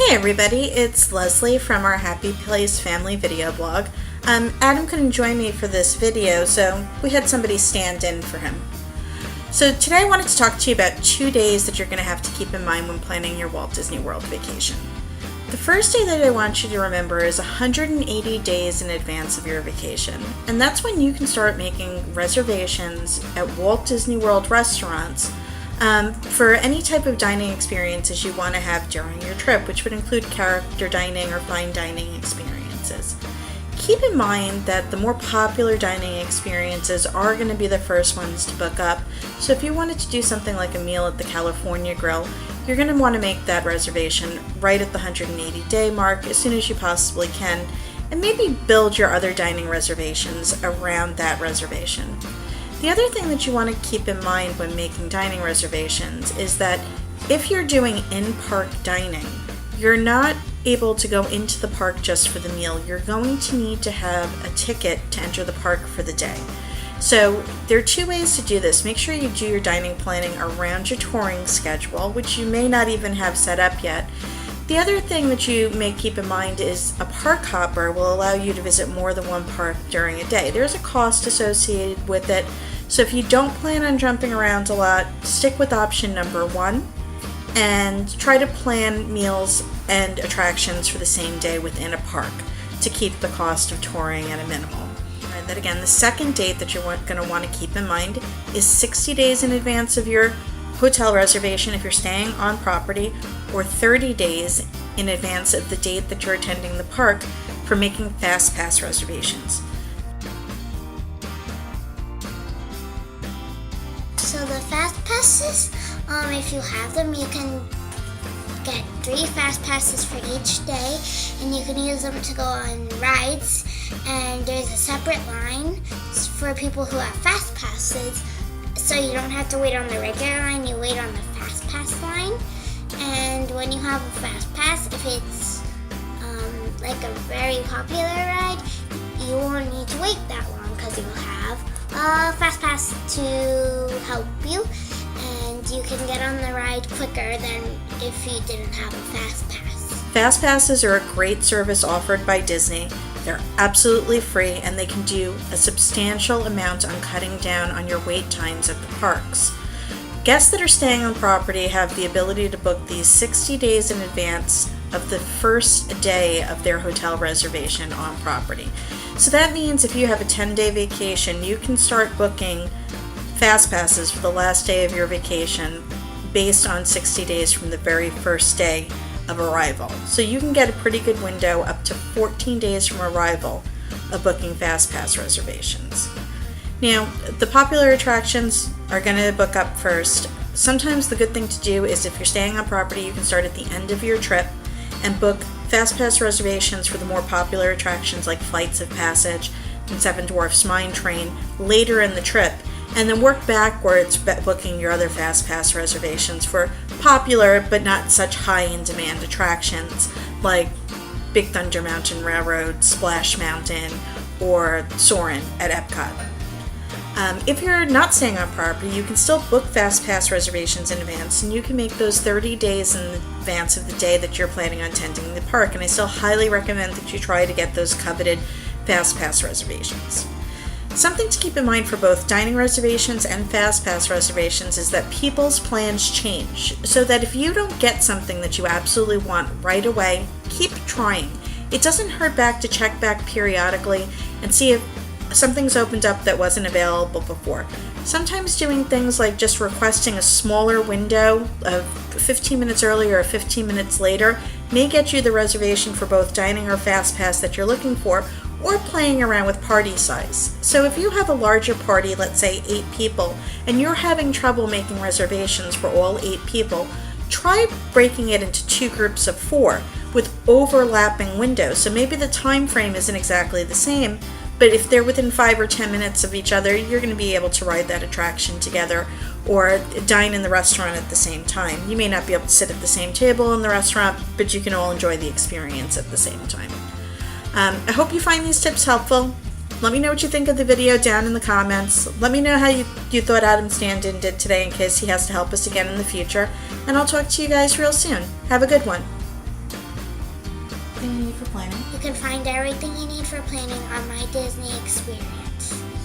Hey everybody, it's Leslie from our Happy Place Family video blog. Adam couldn't join me for this video, so we had somebody stand in for him. So today I wanted to talk to you about 2 days that you're going to have to keep in mind when planning your Walt Disney World vacation. The first day that I want you to remember is 180 days in advance of your vacation, and that's when you can start making reservations at Walt Disney World restaurants for any type of dining experiences you want to have during your trip, which would include character dining or fine dining experiences. Keep in mind that the more popular dining experiences are going to be the first ones to book up, so if you wanted to do something like a meal at the California Grill, you're going to want to make that reservation right at the 180-day mark as soon as you possibly can, and maybe build your other dining reservations around that reservation. The other thing that you want to keep in mind when making dining reservations is that if you're doing in-park dining, you're not able to go into the park just for the meal. You're going to need to have a ticket to enter the park for the day. So there are 2 ways to do this. Make sure you do your dining planning around your touring schedule, which you may not even have set up yet. The other thing that you may keep in mind is a park hopper will allow you to visit more than one park during a day. There's a cost associated with it, so if you don't plan on jumping around a lot, stick with option number 1 and try to plan meals and attractions for the same day within a park to keep the cost of touring at a minimal. And then again, the second date that you're going to want to keep in mind is 60 days in advance of your hotel reservation if you're staying on property, or 30 days in advance of the date that you're attending the park for making fast pass reservations. So the fast passes, if you have them, you can get 3 fast passes for each day, and you can use them to go on rides. And there's a separate line for people who have fast passes, so you don't have to wait on the regular line, you wait on the fast pass line. And when you have a fast pass, if it's like a very popular ride, you won't need to wait that long because you'll have a fast pass to help you, and you can get on the ride quicker than if you didn't have a fast pass. Fast passes are a great service offered by Disney. They're absolutely free, and they can do a substantial amount on cutting down on your wait times at the parks. Guests that are staying on property have the ability to book these 60 days in advance of the first day of their hotel reservation on property. So that means if you have a 10-day vacation, you can start booking fast passes for the last day of your vacation based on 60 days from the very first day of arrival. So you can get a pretty good window up to 14 days from arrival of booking fast pass reservations. Now, the popular attractions are going to book up first. Sometimes the good thing to do is if you're staying on property, you can start at the end of your trip and book fast pass reservations for the more popular attractions like Flights of Passage and Seven Dwarfs Mine Train later in the trip, and then work backwards booking your other fast pass reservations for popular but not such high in demand attractions like Big Thunder Mountain Railroad, Splash Mountain, or Soarin' at Epcot. If you're not staying on property, you can still book fast pass reservations in advance, and you can make those 30 days in advance of the day that you're planning on attending the park, and I still highly recommend that you try to get those coveted fast pass reservations. Something to keep in mind for both dining reservations and fast pass reservations is that people's plans change, so that if you don't get something that you absolutely want right away, keep trying. It doesn't hurt to check back periodically and see if something's opened up that wasn't available before. Sometimes doing things like just requesting a smaller window of 15 minutes earlier or 15 minutes later may get you the reservation for both dining or fast pass that you're looking for, or playing around with party size. So if you have a larger party, let's say 8 people, and you're having trouble making reservations for all 8 people, try breaking it into 2 groups of 4 with overlapping windows. So maybe the time frame isn't exactly the same, but if they're within 5 or 10 minutes of each other, you're going to be able to ride that attraction together or dine in the restaurant at the same time. You may not be able to sit at the same table in the restaurant, but you can all enjoy the experience at the same time. I hope you find these tips helpful. Let me know what you think of the video down in the comments. Let me know how you thought Adam stand-in did today in case he has to help us again in the future. And I'll talk to you guys real soon. Have a good one. everything you need for planning. You can find everything you need for planning on My Disney Experience.